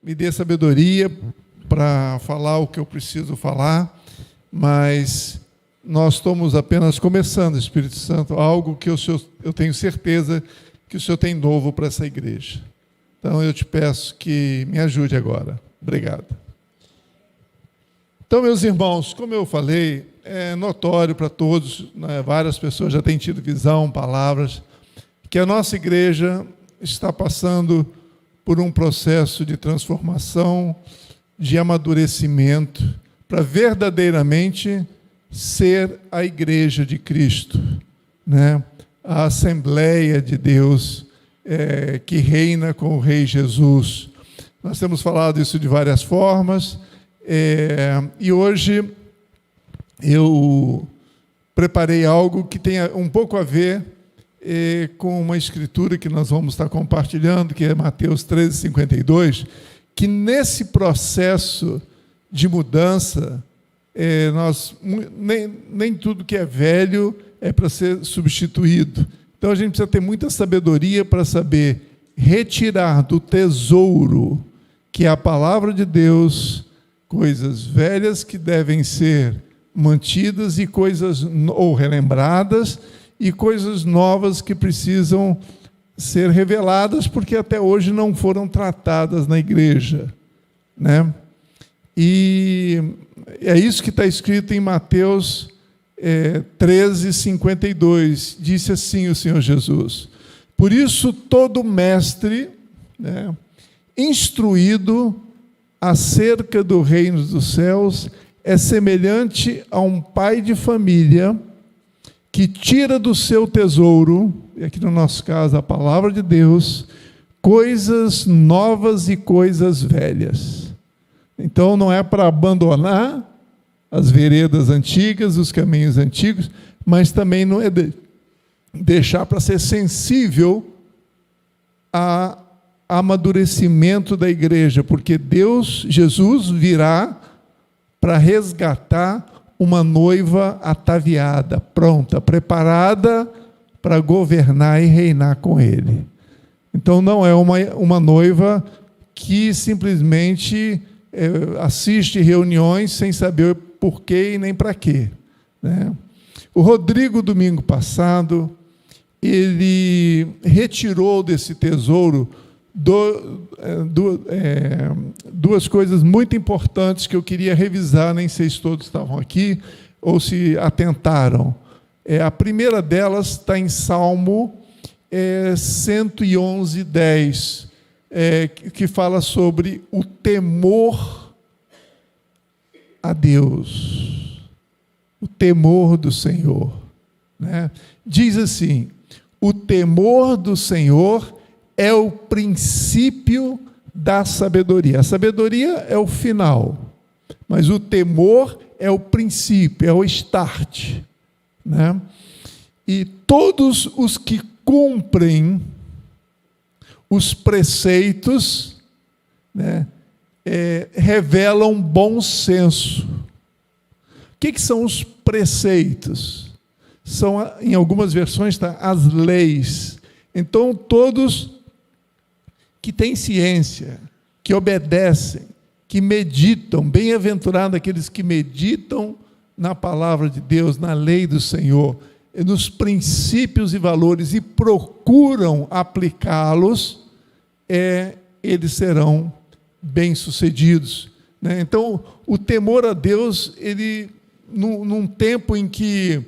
me dê sabedoria para falar o que eu preciso falar, mas nós estamos apenas começando, Espírito Santo, algo que eu tenho certeza que o Senhor tem novo para essa igreja. Então, eu te peço que me ajude agora. Obrigado. Então, meus irmãos, como eu falei, é notório para todos, né, várias pessoas já têm tido visão, palavras, que a nossa igreja está passando por um processo de transformação, de amadurecimento, para verdadeiramente ser a igreja de Cristo, né? A Assembleia de Deus que reina com o Rei Jesus. Nós temos falado isso de várias formas, e hoje eu preparei algo que tem um pouco a ver com uma escritura que nós vamos estar compartilhando, que é Mateus 13:52, que nesse processo de mudança, nem tudo que é velho é para ser substituído. Então a gente precisa ter muita sabedoria para saber retirar do tesouro, que é a palavra de Deus, coisas velhas que devem ser mantidas e coisas ou relembradas, e coisas novas que precisam ser reveladas, porque até hoje não foram tratadas na igreja, né? E é isso que está escrito em Mateus 13:52. Disse assim o Senhor Jesus: por isso todo mestre, né, instruído acerca do reino dos céus é semelhante a um pai de família que tira do seu tesouro, e aqui no nosso caso a palavra de Deus, coisas novas e coisas velhas. Então não é para abandonar as veredas antigas, os caminhos antigos, mas também não é deixar para ser sensível a amadurecimento da igreja, porque Deus, Jesus, virá para resgatar uma noiva ataviada, pronta, preparada para governar e reinar com Ele. Então não é uma noiva que simplesmente assiste reuniões sem saber porquê e nem para quê, né? O Rodrigo, domingo passado, ele retirou desse tesouro duas coisas muito importantes que eu queria revisar, nem sei se todos estavam aqui ou se atentaram. A primeira delas está em Salmo 111:10, que fala sobre o temor a Deus, o temor do Senhor, né? Diz assim: o temor do Senhor é o princípio da sabedoria. A sabedoria é o final, mas o temor é o princípio, é o start, né? E todos os que cumprem os preceitos, né, revelam bom senso. O que são os preceitos? São, em algumas versões, as leis. Então, todos que têm ciência, que obedecem, que meditam, bem-aventurados aqueles que meditam na palavra de Deus, na lei do Senhor, nos princípios e valores, e procuram aplicá-los, eles serão bem-sucedidos, né? Então, o temor a Deus, ele, num tempo em que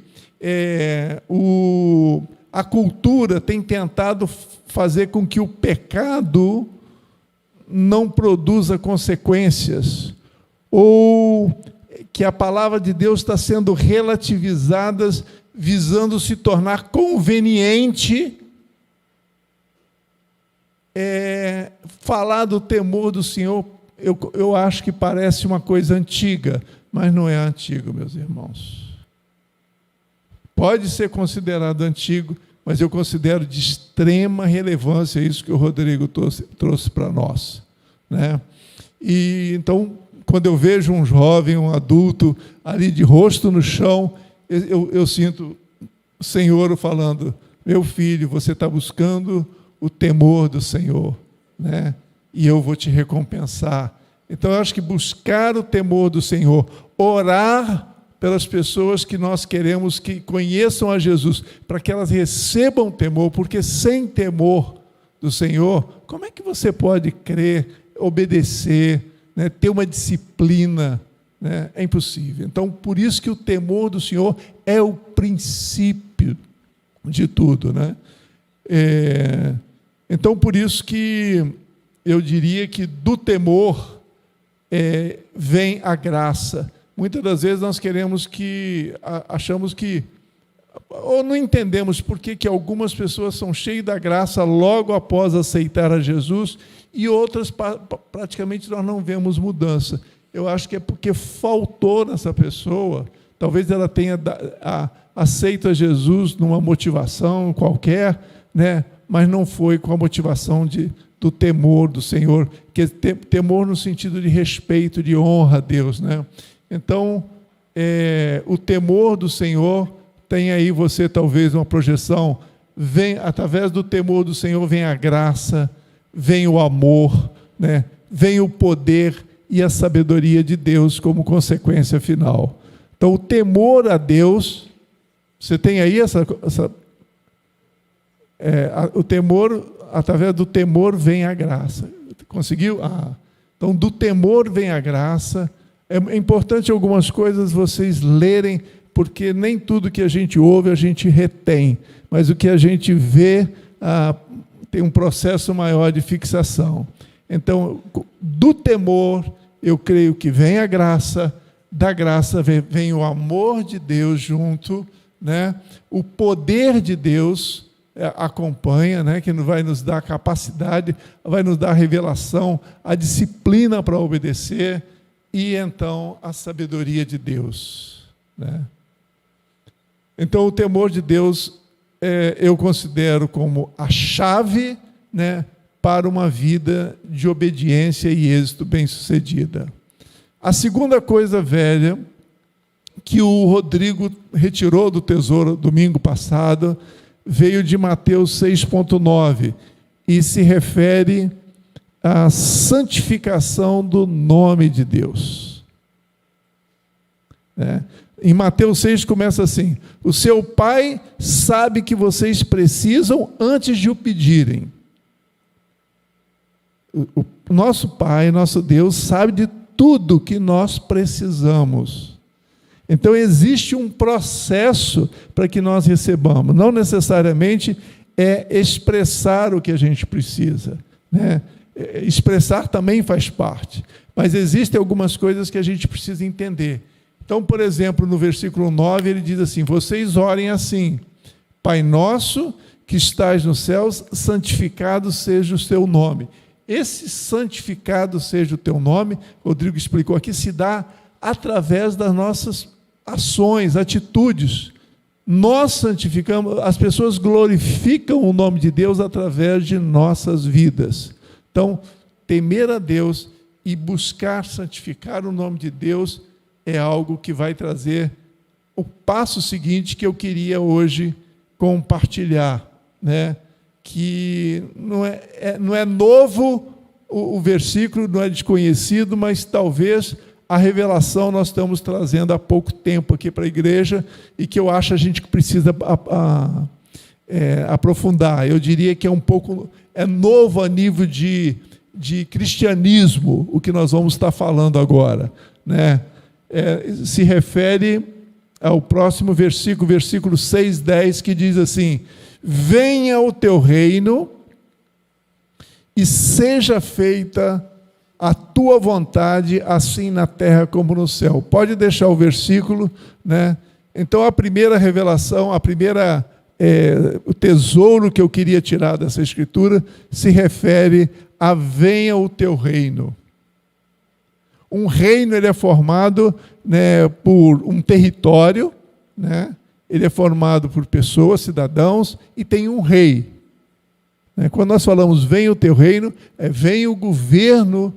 a cultura tem tentado fazer com que o pecado não produza consequências, ou que a palavra de Deus está sendo relativizada, visando se tornar conveniente, falar do temor do Senhor, eu acho que parece uma coisa antiga, mas não é antigo, meus irmãos. Pode ser considerado antigo, mas eu considero de extrema relevância isso que o Rodrigo trouxe para nós, né? E então, quando eu vejo um jovem, um adulto ali de rosto no chão, eu sinto o Senhor falando: meu filho, você está buscando o temor do Senhor, né? e eu vou te recompensar. Então, eu acho que buscar o temor do Senhor, orar pelas pessoas que nós queremos que conheçam a Jesus, para que elas recebam temor, porque sem temor do Senhor, como é que você pode crer, obedecer, né, ter uma disciplina? Né? É impossível. Então, por isso que o temor do Senhor é o princípio de tudo. Né? Então, por isso que eu diria que do temor vem a graça. Muitas das vezes nós achamos que, ou não entendemos por que algumas pessoas são cheias da graça logo após aceitar a Jesus e outras praticamente nós não vemos mudança. Eu acho que é porque faltou nessa pessoa, talvez ela tenha aceito a Jesus numa motivação qualquer, né? Mas não foi com a motivação do temor do Senhor, que é temor no sentido de respeito, de honra a Deus. Né? Então, o temor do Senhor, tem aí você talvez uma projeção, através do temor do Senhor vem a graça, vem o amor, né? Vem o poder e a sabedoria de Deus como consequência final. Então, o temor a Deus, você tem aí o temor, através do temor vem a graça. Conseguiu? Então, do temor vem a graça. É importante algumas coisas vocês lerem, porque nem tudo que a gente ouve a gente retém, mas o que a gente vê tem um processo maior de fixação. Então, do temor, eu creio que vem a graça, da graça vem o amor de Deus junto, né? O poder de Deus acompanha, né? Que vai nos dar capacidade, vai nos dar revelação, a disciplina para obedecer, e então a sabedoria de Deus. Né? Então, o temor de Deus eu considero como a chave, né, para uma vida de obediência e êxito bem-sucedida. A segunda coisa velha que o Rodrigo retirou do tesouro domingo passado veio de Mateus 6,9 e se refere à santificação do nome de Deus. Em Mateus 6 começa assim: o seu Pai sabe que vocês precisam antes de o pedirem. O nosso Pai, nosso Deus, sabe de tudo que nós precisamos. Então, existe um processo para que nós recebamos. Não necessariamente é expressar o que a gente precisa. Né? Expressar também faz parte. Mas existem algumas coisas que a gente precisa entender. Então, por exemplo, no versículo 9, ele diz assim: vocês orem assim: Pai nosso que estás nos céus, santificado seja o teu nome. Esse santificado seja o teu nome, Rodrigo explicou aqui, se dá através das nossas ações, atitudes. Nós santificamos, as pessoas glorificam o nome de Deus através de nossas vidas. Então, temer a Deus e buscar santificar o nome de Deus é algo que vai trazer o passo seguinte que eu queria hoje compartilhar, né? Que não é novo o versículo, não é desconhecido, mas talvez a revelação nós estamos trazendo há pouco tempo aqui para a igreja e que eu acho a gente que precisa aprofundar. Eu diria que é novo a nível de cristianismo o que nós vamos estar falando agora, né? Se refere ao próximo versículo, versículo 6:10, que diz assim: venha o teu reino e seja feita a tua vontade, assim na terra como no céu. Pode deixar o versículo, né? Então, a primeira revelação, o tesouro que eu queria tirar dessa escritura se refere a venha o teu reino. Um reino, ele é formado, né, por um território, né? Ele é formado por pessoas, cidadãos, e tem um rei. Quando nós falamos venha o teu reino, vem o governo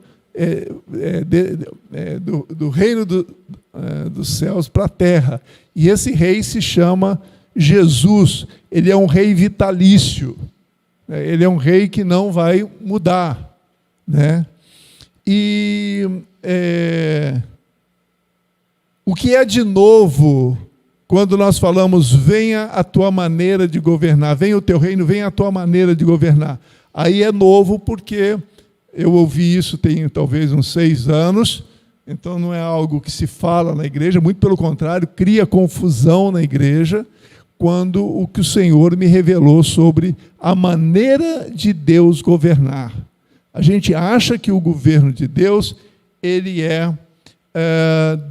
do reino dos céus para a terra. E esse rei se chama Jesus. Ele é um rei vitalício. Ele é um rei que não vai mudar. né? E o que é de novo quando nós falamos venha a tua maneira de governar, venha o teu reino, venha a tua maneira de governar? Aí é novo porque eu ouvi isso tem talvez uns 6 anos, então não é algo que se fala na igreja, muito pelo contrário, cria confusão na igreja, quando o que o Senhor me revelou sobre a maneira de Deus governar. A gente acha que o governo de Deus, ele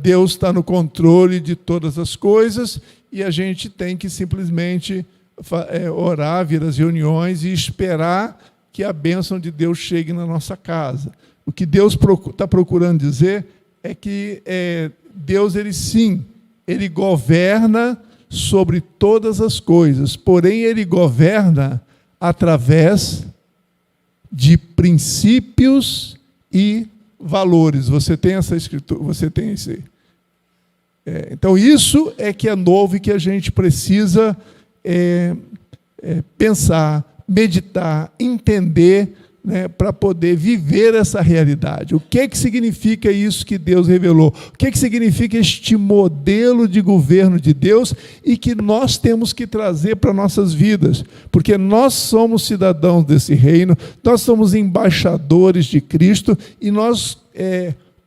Deus está no controle de todas as coisas e a gente tem que simplesmente orar, vir às reuniões e esperar que a bênção de Deus chegue na nossa casa. O que Deus está procurando dizer é que Deus, ele governa sobre todas as coisas, porém ele governa através de princípios e valores. Você tem essa escritura, você tem esse. Então isso é que é novo e que a gente precisa pensar, meditar, entender, né, para poder viver essa realidade. O que significa isso que Deus revelou? O que significa este modelo de governo de Deus e que nós temos que trazer para nossas vidas? Porque nós somos cidadãos desse reino, nós somos embaixadores de Cristo e nós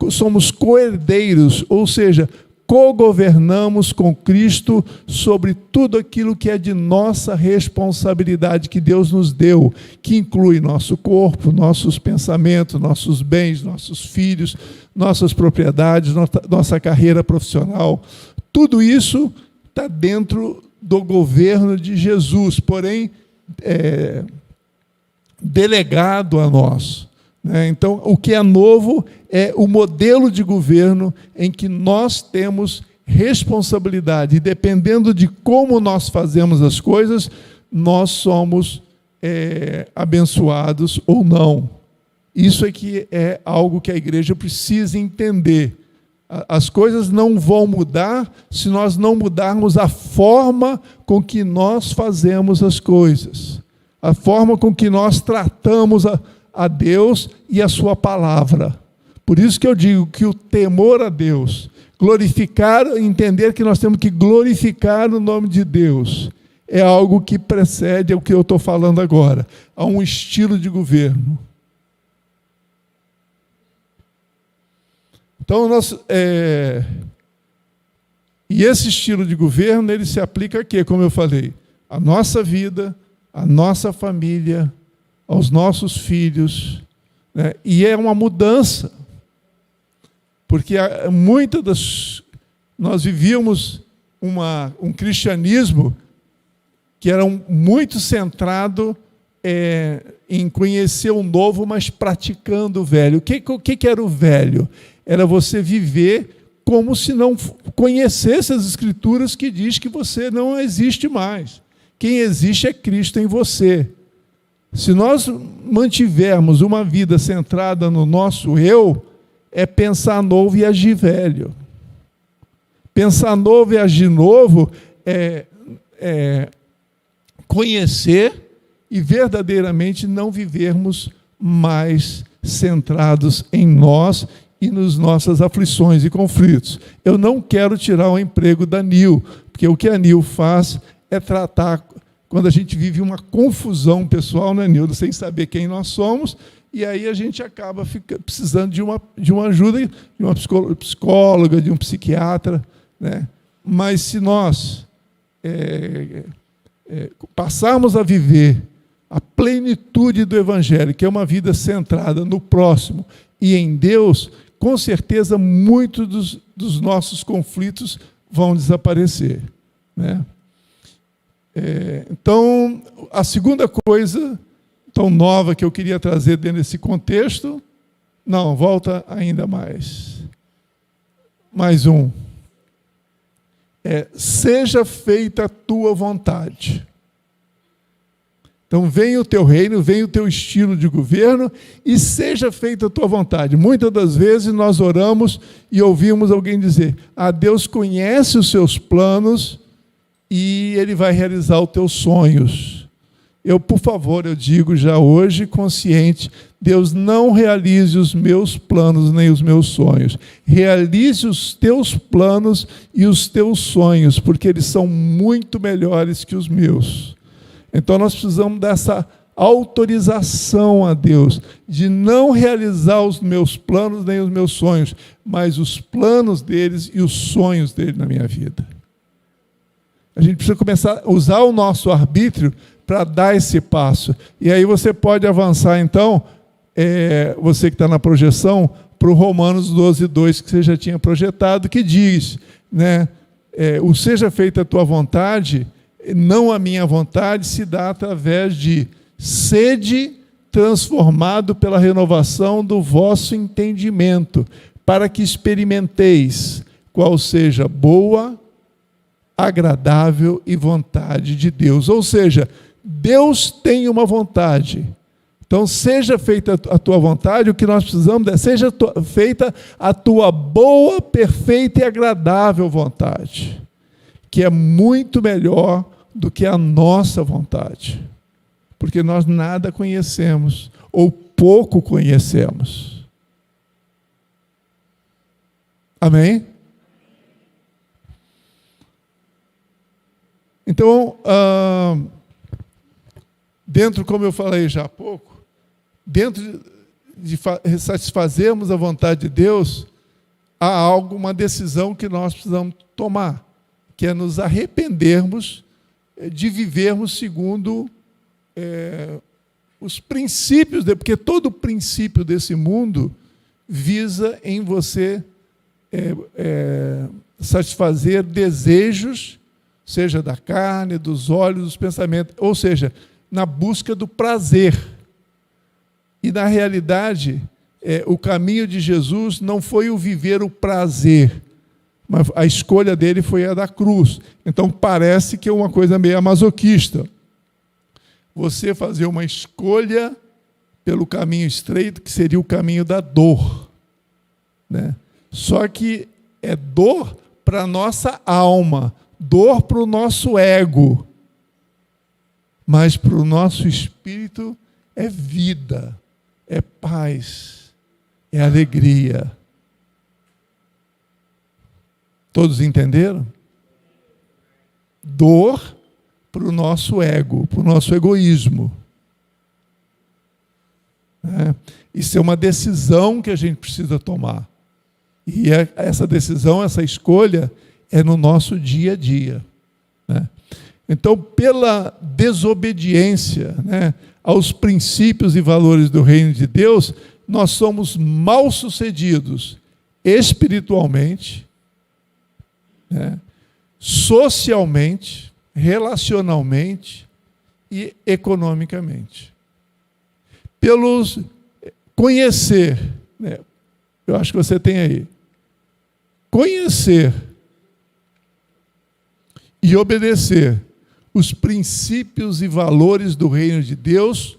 somos co-herdeiros, ou seja, co-governamos com Cristo sobre tudo aquilo que é de nossa responsabilidade que Deus nos deu, que inclui nosso corpo, nossos pensamentos, nossos bens, nossos filhos, nossas propriedades, nossa carreira profissional. Tudo isso está dentro do governo de Jesus, porém delegado a nós. Então, o que é novo é o modelo de governo em que nós temos responsabilidade. E dependendo de como nós fazemos as coisas, nós somos abençoados ou não. Isso é que é algo que a igreja precisa entender. As coisas não vão mudar se nós não mudarmos a forma com que nós fazemos as coisas. A forma com que nós tratamos a Deus e a sua palavra. Por isso que eu digo que o temor a Deus, glorificar, entender que nós temos que glorificar o nome de Deus, é algo que precede o que eu estou falando agora, a um estilo de governo. Então, e esse estilo de governo, ele se aplica a quê? Como eu falei, a nossa vida, a nossa família, aos nossos filhos, né? E é uma mudança, porque nós vivíamos um cristianismo que era muito centrado em conhecer o novo, mas praticando o velho. O que era o velho? Era você viver como se não conhecesse as Escrituras que diz que você não existe mais. Quem existe é Cristo em você. Se nós mantivermos uma vida centrada no nosso eu, é pensar novo e agir velho. Pensar novo e agir novo é conhecer e verdadeiramente não vivermos mais centrados em nós e nas nossas aflições e conflitos. Eu não quero tirar o emprego da Nil, porque o que a Nil faz é tratar, quando a gente vive uma confusão pessoal, né, Nildo, sem saber quem nós somos, e aí a gente acaba precisando de uma ajuda, de uma psicóloga, de um psiquiatra, né? Mas se nós passarmos a viver a plenitude do Evangelho, que é uma vida centrada no próximo e em Deus, com certeza muitos dos nossos conflitos vão desaparecer, né? Então, a segunda coisa tão nova que eu queria trazer dentro desse contexto, não, volta ainda mais. Mais um. Seja feita a tua vontade. Então, venha o teu reino, venha o teu estilo de governo e seja feita a tua vontade. Muitas das vezes nós oramos e ouvimos alguém dizer: Deus conhece os seus planos e Ele vai realizar os teus sonhos. por favor, eu digo já hoje, consciente, Deus, não realize os meus planos nem os meus sonhos. Realize os teus planos e os teus sonhos, porque eles são muito melhores que os meus. Então nós precisamos dessa autorização a Deus, de não realizar os meus planos nem os meus sonhos, mas os planos deles e os sonhos dele na minha vida. A gente precisa começar a usar o nosso arbítrio para dar esse passo. E aí você pode avançar, então, você que está na projeção, para o Romanos 12:2, que você já tinha projetado, que diz, né, o seja feita a tua vontade, não a minha vontade, se dá através de sede transformado pela renovação do vosso entendimento, para que experimenteis qual seja boa, agradável e vontade de Deus. Ou seja, Deus tem uma vontade. Então, seja feita a tua vontade, o que nós precisamos é, seja feita a tua boa, perfeita e agradável vontade, que é muito melhor do que a nossa vontade, porque nós nada conhecemos, ou pouco conhecemos. Amém? Então, dentro, como eu falei já há pouco, dentro de satisfazermos a vontade de Deus, há uma decisão que nós precisamos tomar, que é nos arrependermos de vivermos segundo os princípios, porque todo princípio desse mundo visa em você satisfazer desejos, seja da carne, dos olhos, dos pensamentos, ou seja, na busca do prazer. E, na realidade, o caminho de Jesus não foi o viver o prazer, mas a escolha dele foi a da cruz. Então, parece que é uma coisa meio masoquista. Você fazer uma escolha pelo caminho estreito, que seria o caminho da dor, né? Só que é dor para a nossa alma, dor para o nosso ego, mas para o nosso espírito é vida, é paz, é alegria. Todos entenderam? Dor para o nosso ego, para o nosso egoísmo. Isso é uma decisão que a gente precisa tomar. E essa decisão, essa escolha, é no nosso dia a dia, né? Então, pela desobediência, né, aos princípios e valores do reino de Deus, nós somos mal-sucedidos espiritualmente, né, socialmente, relacionalmente e economicamente. Pelos conhecer, né, eu acho que você tem aí, conhecer e obedecer os princípios e valores do reino de Deus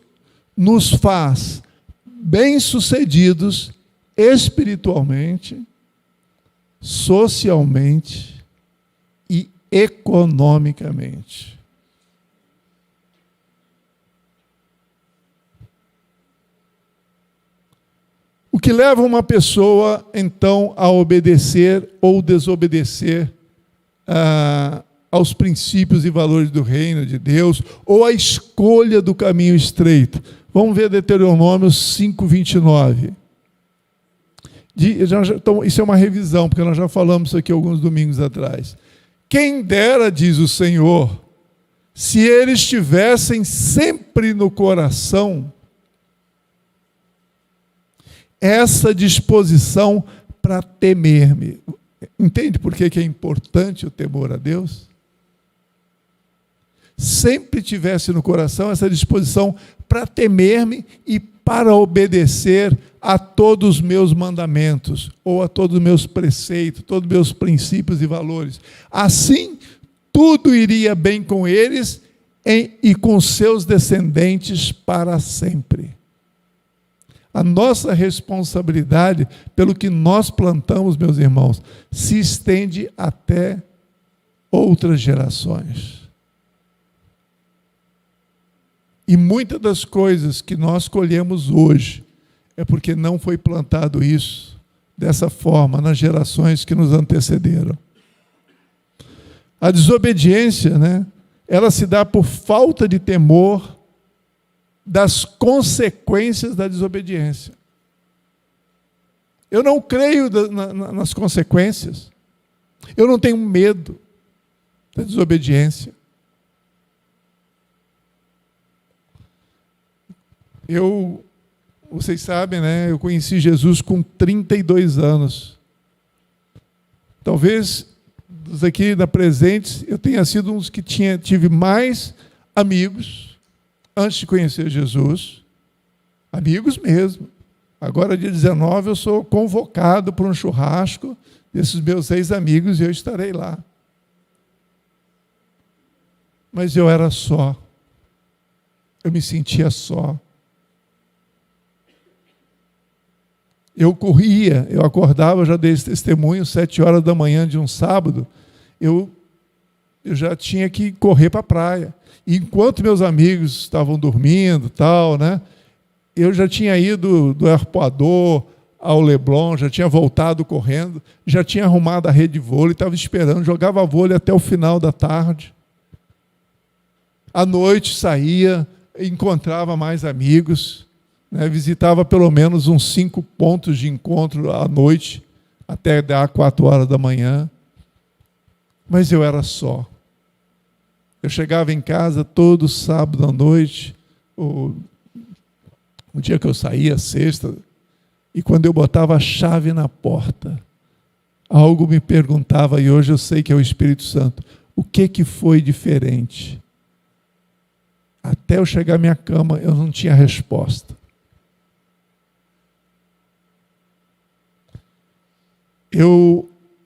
nos faz bem-sucedidos espiritualmente, socialmente e economicamente. O que leva uma pessoa, então, a obedecer ou desobedecer aos princípios e valores do reino de Deus, ou a escolha do caminho estreito? Vamos ver Deuteronômio 5:29. Então, isso é uma revisão, porque nós já falamos isso aqui alguns domingos atrás. Quem dera, diz o Senhor, se eles tivessem sempre no coração essa disposição para temer-me. Entende por que é importante o temor a Deus? Sempre tivesse no coração essa disposição para temer-me e para obedecer a todos os meus mandamentos, ou a todos os meus preceitos, todos os meus princípios e valores. Assim, tudo iria bem com eles e com seus descendentes para sempre. A nossa responsabilidade pelo que nós plantamos, meus irmãos, se estende até outras gerações. E muitas das coisas que nós colhemos hoje é porque não foi plantado isso dessa forma nas gerações que nos antecederam. A desobediência, né, ela se dá por falta de temor das consequências da desobediência. Eu não creio nas consequências. Eu não tenho medo da desobediência. Vocês sabem, né? Eu conheci Jesus com 32 anos. Talvez dos aqui da presentes, eu tenha sido um dos que tive mais amigos antes de conhecer Jesus. Amigos mesmo. Agora, dia 19, eu sou convocado para um churrasco desses meus ex-amigos e eu estarei lá. Mas eu era só. Eu me sentia só. Eu corria, eu acordava, já dei esse testemunho, 7 horas da manhã de um sábado, eu já tinha que correr para a praia. E enquanto meus amigos estavam dormindo, tal, né, eu já tinha ido do Arpoador ao Leblon, já tinha voltado correndo, já tinha arrumado a rede de vôlei, estava esperando, jogava vôlei até o final da tarde. À noite saía, encontrava mais amigos, né, visitava pelo menos uns 5 pontos de encontro à noite, até dar 4 horas da manhã. Mas eu era só. Eu chegava em casa todo sábado à noite, o dia que eu saía, sexta, e quando eu botava a chave na porta, algo me perguntava, e hoje eu sei que é o Espírito Santo, o que foi diferente? Até eu chegar à minha cama, eu não tinha resposta.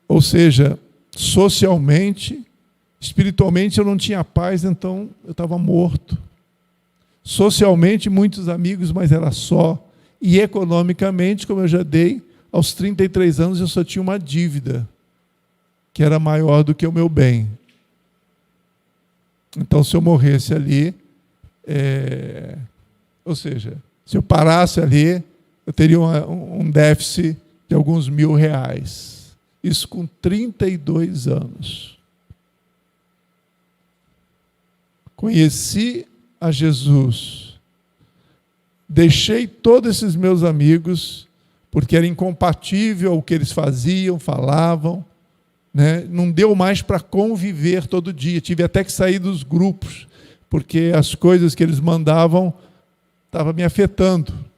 Ou seja, socialmente, espiritualmente eu não tinha paz, então eu estava morto. Socialmente, muitos amigos, mas era só. E economicamente, como eu já dei, aos 33 anos eu só tinha uma dívida, que era maior do que o meu bem. Então, se eu morresse ali, ou seja, se eu parasse ali, eu teria um déficit de alguns R$1.000. Isso com 32 anos. Conheci a Jesus. Deixei todos esses meus amigos, porque era incompatível o que eles faziam, falavam, né? Não deu mais para conviver todo dia. Tive até que sair dos grupos, porque as coisas que eles mandavam estavam me afetando.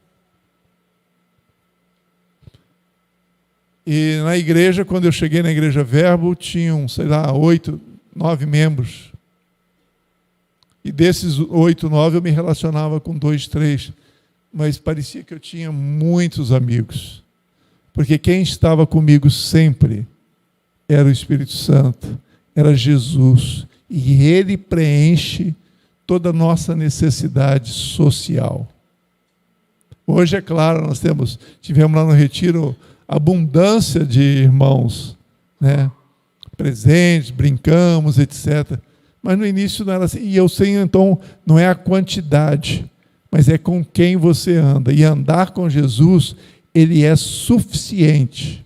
E na igreja, quando eu cheguei na Igreja Verbo, tinham, 8, 9 membros. E desses 8, 9, eu me relacionava com 2, 3. Mas parecia que eu tinha muitos amigos. Porque quem estava comigo sempre era o Espírito Santo, era Jesus. E Ele preenche toda a nossa necessidade social. Hoje, é claro, nós tivemos lá no retiro abundância de irmãos, né? Presentes, brincamos, etc. Mas no início não era assim. E eu sei, então, não é a quantidade, mas é com quem você anda. E andar com Jesus, Ele é suficiente.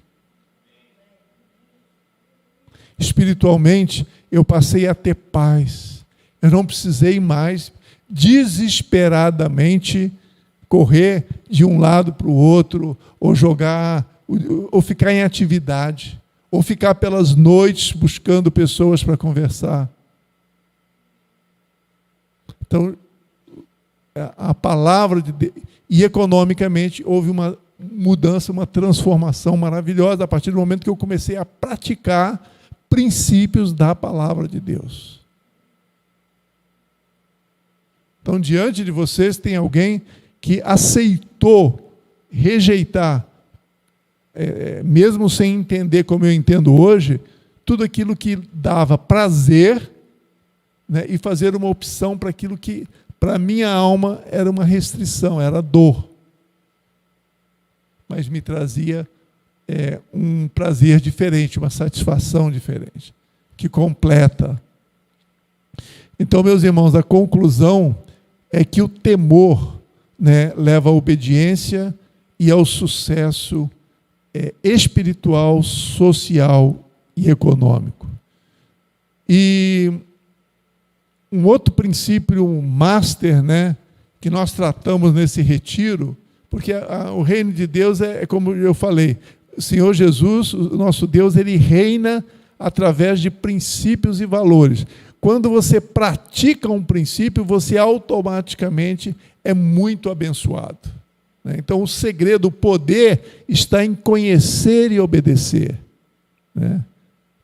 Espiritualmente, eu passei a ter paz. Eu não precisei mais desesperadamente correr de um lado para o outro, ou ficar em atividade, ou ficar pelas noites buscando pessoas para conversar. Então, a palavra de Deus, e economicamente houve uma mudança, uma transformação maravilhosa a partir do momento que eu comecei a praticar princípios da palavra de Deus. Então, diante de vocês tem alguém que aceitou rejeitar, mesmo sem entender como eu entendo hoje, tudo aquilo que dava prazer, né, e fazer uma opção para aquilo que, para a minha alma, era uma restrição, era dor. Mas me trazia um prazer diferente, uma satisfação diferente, que completa. Então, meus irmãos, a conclusão é que o temor, né, leva à obediência e ao sucesso espiritual, social e econômico. E um outro princípio master, né, que nós tratamos nesse retiro, porque o reino de Deus é como eu falei, o Senhor Jesus, o nosso Deus, ele reina através de princípios e valores. Quando você pratica um princípio, você automaticamente é muito abençoado. Então, o segredo, o poder está em conhecer e obedecer.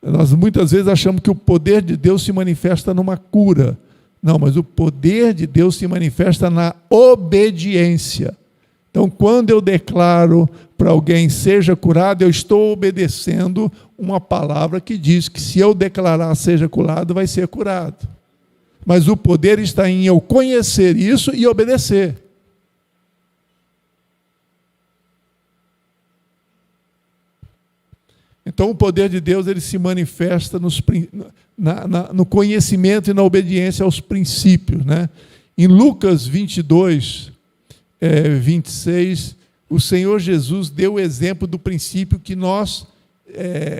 Nós muitas vezes achamos que o poder de Deus se manifesta numa cura. Não, mas o poder de Deus se manifesta na obediência. Então, quando eu declaro para alguém seja curado, eu estou obedecendo uma palavra que diz que se eu declarar seja curado, vai ser curado. Mas o poder está em eu conhecer isso e obedecer. Então, o poder de Deus ele se manifesta no conhecimento e na obediência aos princípios. Né? Em Lucas 22, 26, o Senhor Jesus deu o exemplo do princípio que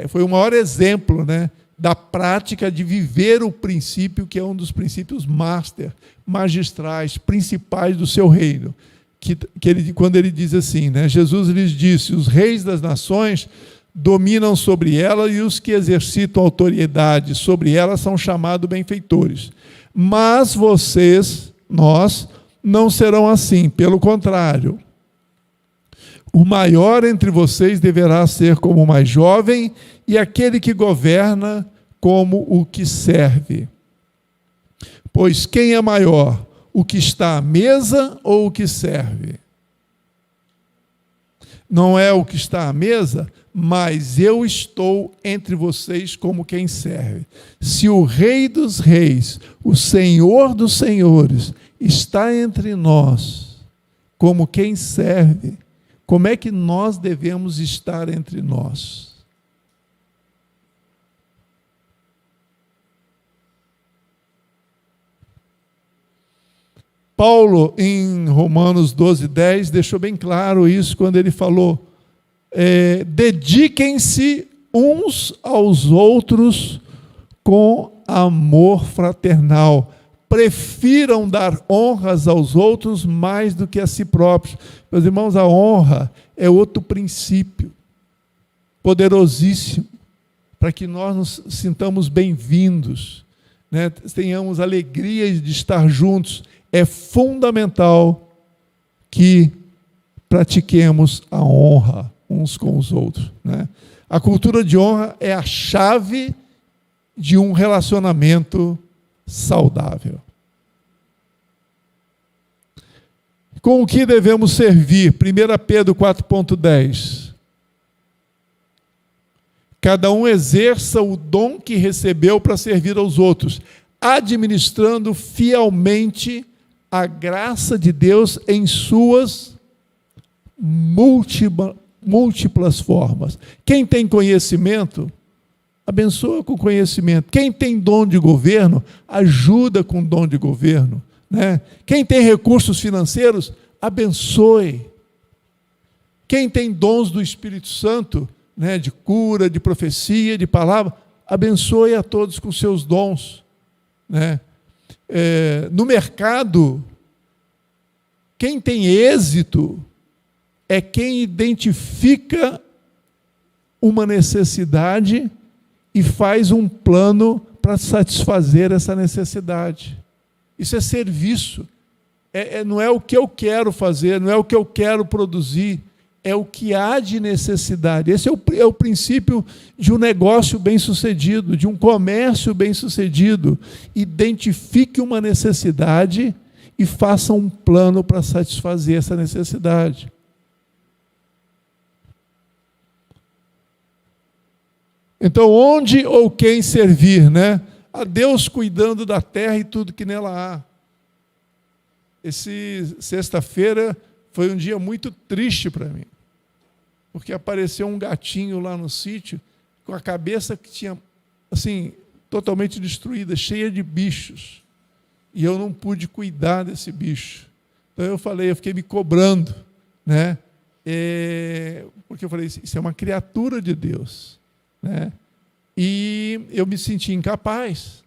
foi o maior exemplo, né, da prática de viver o princípio, que é um dos princípios magistrais, principais do seu reino. Quando ele diz assim, né, Jesus lhes disse, os reis das nações dominam sobre ela e os que exercitam autoridade sobre ela são chamados benfeitores. Mas nós, não serão assim, pelo contrário. O maior entre vocês deverá ser como o mais jovem e aquele que governa como o que serve. Pois quem é maior, o que está à mesa ou o que serve? Não é o que está à mesa, mas eu estou entre vocês como quem serve. Se o Rei dos Reis, o Senhor dos Senhores, está entre nós como quem serve, como é que nós devemos estar entre nós? Paulo, em Romanos 12:10, deixou bem claro isso quando ele falou: dediquem-se uns aos outros com amor fraternal. Prefiram dar honras aos outros mais do que a si próprios. Meus irmãos, a honra é outro princípio poderosíssimo para que nós nos sintamos bem-vindos, né? Tenhamos alegria de estar juntos. É fundamental que pratiquemos a honra uns com os outros, né? A cultura de honra é a chave de um relacionamento saudável. Com o que devemos servir? 1 Pedro 4,10. Cada um exerça o dom que recebeu para servir aos outros, administrando fielmente a graça de Deus em suas múltiplas formas. Quem tem conhecimento, abençoa com conhecimento. Quem tem dom de governo, ajuda com dom de governo, né? Quem tem recursos financeiros, abençoe. Quem tem dons do Espírito Santo, né, de cura, de profecia, de palavra, abençoe a todos com seus dons, né? No mercado, quem tem êxito é quem identifica uma necessidade e faz um plano para satisfazer essa necessidade. Isso é serviço. Não é o que eu quero fazer, não é o que eu quero produzir, é o que há de necessidade. Esse é o princípio de um negócio bem-sucedido, de um comércio bem-sucedido. Identifique uma necessidade e faça um plano para satisfazer essa necessidade. Então, onde ou quem servir, né? A Deus cuidando da terra e tudo que nela há. Sexta-feira foi um dia muito triste para mim, porque apareceu um gatinho lá no sítio, com a cabeça que tinha, assim, totalmente destruída, cheia de bichos. e eu não pude cuidar desse bicho. Então eu fiquei me cobrando, né? Porque eu falei, isso é uma criatura de Deus, né? E eu me senti incapaz.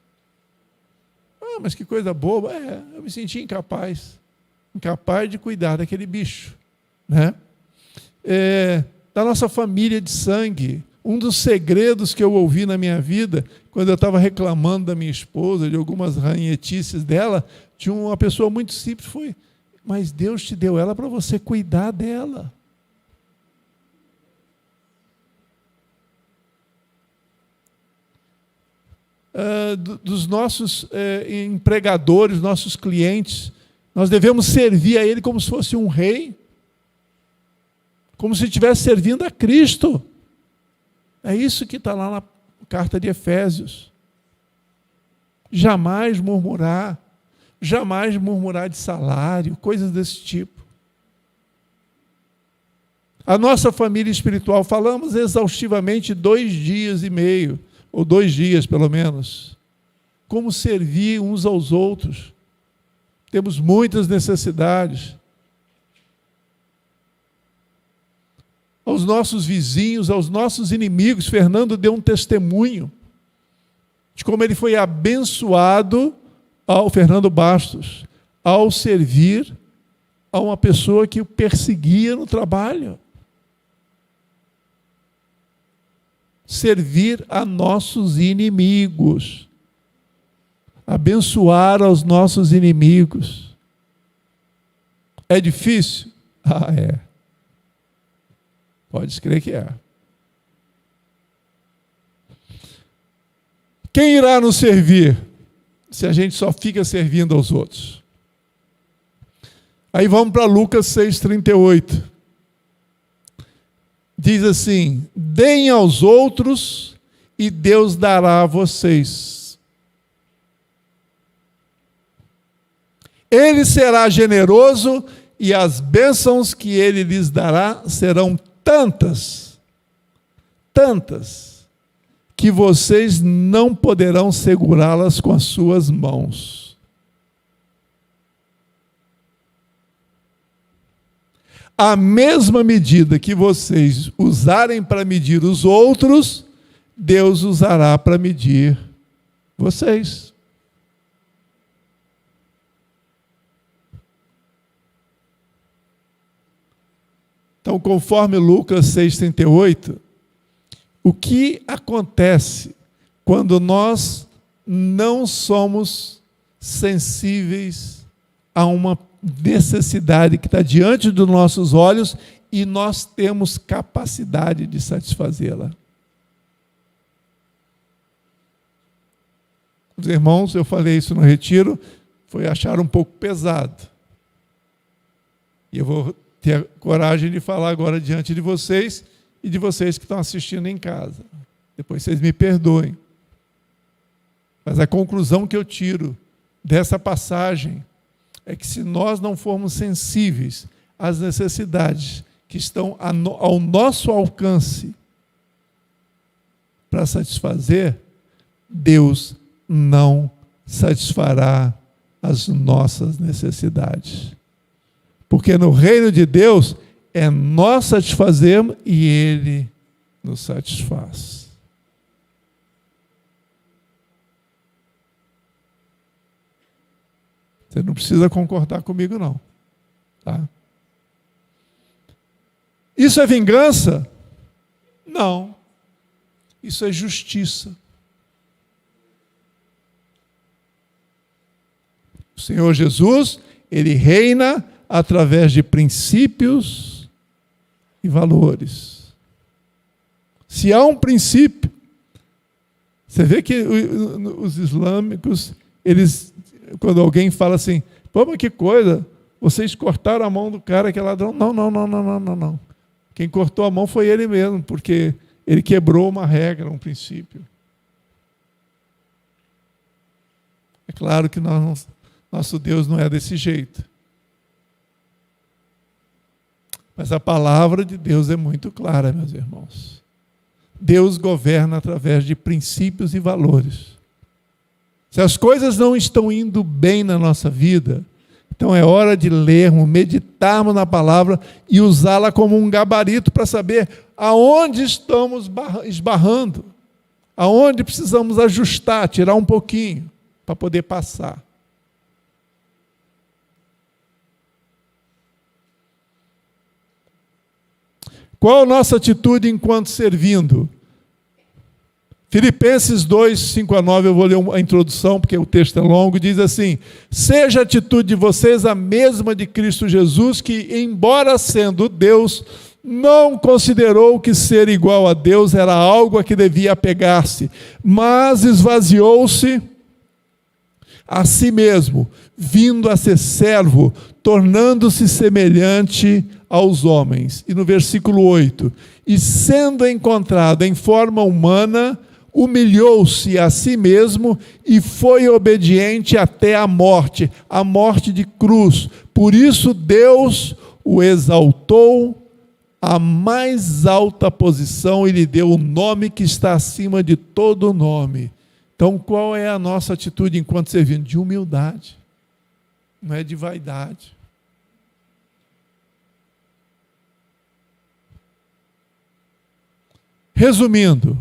Mas que coisa boba. Eu me senti incapaz de cuidar daquele bicho, né? Da nossa família de sangue. Um dos segredos que eu ouvi na minha vida, quando eu estava reclamando da minha esposa, de algumas ranhetices dela, tinha uma pessoa muito simples, foi, mas Deus te deu ela para você cuidar dela. Dos nossos empregadores, nossos clientes, nós devemos servir a ele como se fosse um rei, como se estivesse servindo a Cristo. É isso que está lá na carta de Efésios. Jamais murmurar de salário, coisas desse tipo. A nossa família espiritual, falamos exaustivamente 2 dias e meio, ou 2 dias pelo menos, como servir uns aos outros. Temos muitas necessidades. Aos nossos vizinhos, aos nossos inimigos. Fernando deu um testemunho de como ele foi abençoado, ao Fernando Bastos, ao servir a uma pessoa que o perseguia no trabalho. Servir a nossos inimigos. Abençoar aos nossos inimigos. É difícil? É. Pode crer que é. Quem irá nos servir se a gente só fica servindo aos outros? Aí vamos para Lucas 6,38. Diz assim: deem aos outros e Deus dará a vocês. Ele será generoso e as bênçãos que ele lhes dará serão tantas, que vocês não poderão segurá-las com as suas mãos. A mesma medida que vocês usarem para medir os outros, Deus usará para medir vocês. Então, conforme Lucas 6,38, o que acontece quando nós não somos sensíveis a uma necessidade que está diante dos nossos olhos e nós temos capacidade de satisfazê-la? Os irmãos, eu falei isso no retiro, acharam um pouco pesado. E eu vou ter a coragem de falar agora diante de vocês e de vocês que estão assistindo em casa. Depois vocês me perdoem. Mas a conclusão que eu tiro dessa passagem é que se nós não formos sensíveis às necessidades que estão ao nosso alcance para satisfazer, Deus não satisfará as nossas necessidades. Porque no reino de Deus é nós satisfazermos e Ele nos satisfaz. Você não precisa concordar comigo, não. Tá? Isso é vingança? Não. Isso é justiça. O Senhor Jesus, Ele reina através de princípios e valores. Se há um princípio, você vê que os islâmicos, eles, quando alguém fala assim, pô, mas que coisa, vocês cortaram a mão do cara que é ladrão. Não. Quem cortou a mão foi ele mesmo, porque ele quebrou uma regra, um princípio. É claro que nosso Deus não é desse jeito. Mas a palavra de Deus é muito clara, meus irmãos. Deus governa através de princípios e valores. Se as coisas não estão indo bem na nossa vida, então é hora de lermos, meditarmos na palavra e usá-la como um gabarito para saber aonde estamos esbarrando, aonde precisamos ajustar, tirar um pouquinho para poder passar. Qual a nossa atitude enquanto servindo? Filipenses 2, 5-9, eu vou ler a introdução, porque o texto é longo, diz assim: seja a atitude de vocês a mesma de Cristo Jesus, que, embora sendo Deus, não considerou que ser igual a Deus era algo a que devia apegar-se, mas esvaziou-se a si mesmo, vindo a ser servo, tornando-se semelhante aos homens. E no versículo 8, e sendo encontrado em forma humana, humilhou-se a si mesmo e foi obediente até a morte de cruz. Por isso Deus o exaltou à mais alta posição e lhe deu o nome que está acima de todo nome. Então, qual é a nossa atitude enquanto servindo? De humildade, não é de vaidade. Resumindo,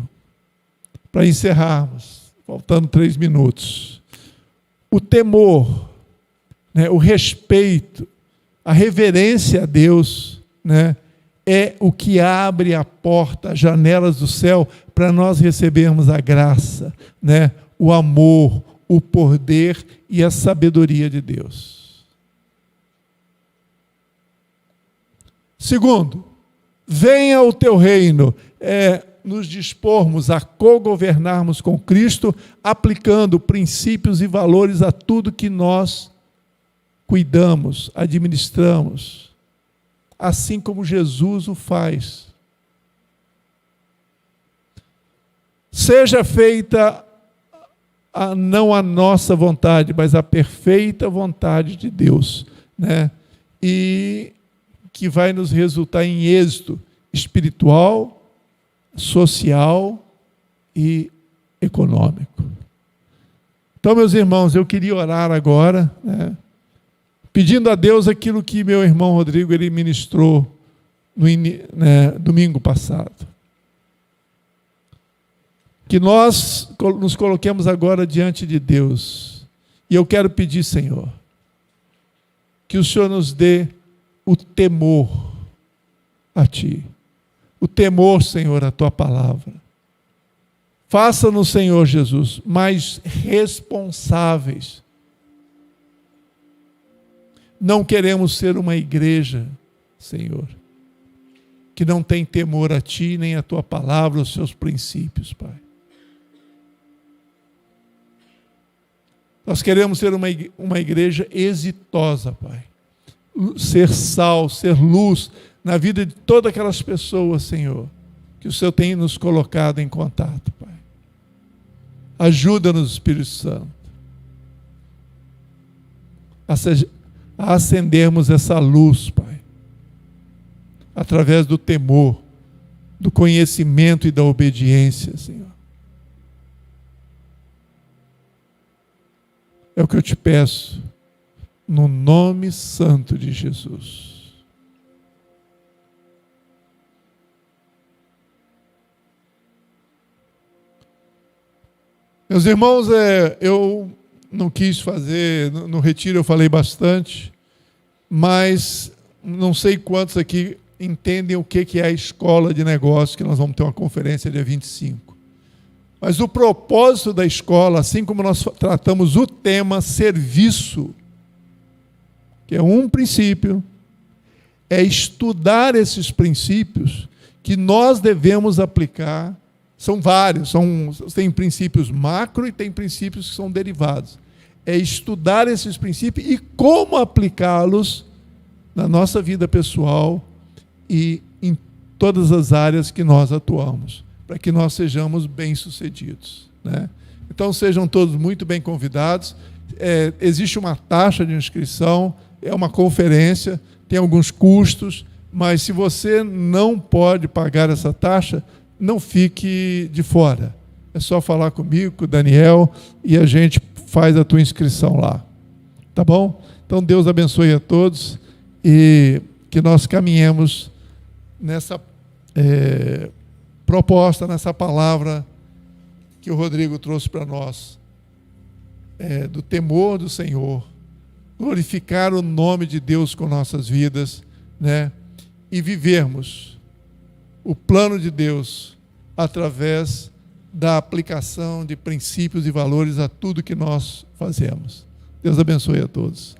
para encerrarmos, faltando 3 minutos, o temor, o respeito, a reverência a Deus, é o que abre a porta, as janelas do céu, para nós recebermos a graça, o amor, o poder e a sabedoria de Deus. Segundo, venha o teu reino, nos dispormos a cogovernarmos com Cristo, aplicando princípios e valores a tudo que nós cuidamos, administramos, assim como Jesus o faz. Seja feita não a nossa vontade, mas a perfeita vontade de Deus, e que vai nos resultar em êxito espiritual, social e econômico. Então, meus irmãos, eu queria orar agora, pedindo a Deus aquilo que meu irmão Rodrigo ele ministrou no domingo passado. Que nós nos coloquemos agora diante de Deus. E eu quero pedir, Senhor, que o Senhor nos dê o temor a Ti. O temor, Senhor, à Tua palavra. Faça-nos, Senhor Jesus, mais responsáveis. Não queremos ser uma igreja, Senhor, que não tem temor a Ti, nem a Tua palavra, os Seus princípios, Pai. Nós queremos ser uma igreja exitosa, Pai. Ser sal, ser luz na vida de todas aquelas pessoas, Senhor, que o Senhor tem nos colocado em contato, Pai. Ajuda-nos, Espírito Santo, a acendermos essa luz, Pai, através do temor, do conhecimento e da obediência, Senhor. É o que eu te peço, no nome santo de Jesus. Meus irmãos, eu não quis fazer, no retiro eu falei bastante, mas não sei quantos aqui entendem o que é a escola de negócios, que nós vamos ter uma conferência dia 25. Mas o propósito da escola, assim como nós tratamos o tema serviço, que é um princípio, é estudar esses princípios que nós devemos aplicar. São vários, tem princípios macro e tem princípios que são derivados. É estudar esses princípios e como aplicá-los na nossa vida pessoal e em todas as áreas que nós atuamos, para que nós sejamos bem-sucedidos. Então, sejam todos muito bem convidados. Existe uma taxa de inscrição, é uma conferência, tem alguns custos, mas se você não pode pagar essa taxa, não fique de fora. é só falar comigo, com o Daniel, e a gente faz a tua inscrição lá. Tá bom? Então Deus abençoe a todos e que nós caminhemos nessa proposta, nessa palavra que o Rodrigo trouxe para nós, do temor do Senhor, glorificar o nome de Deus com nossas vidas, né? E vivermos o plano de Deus através da aplicação de princípios e valores a tudo que nós fazemos. Deus abençoe a todos.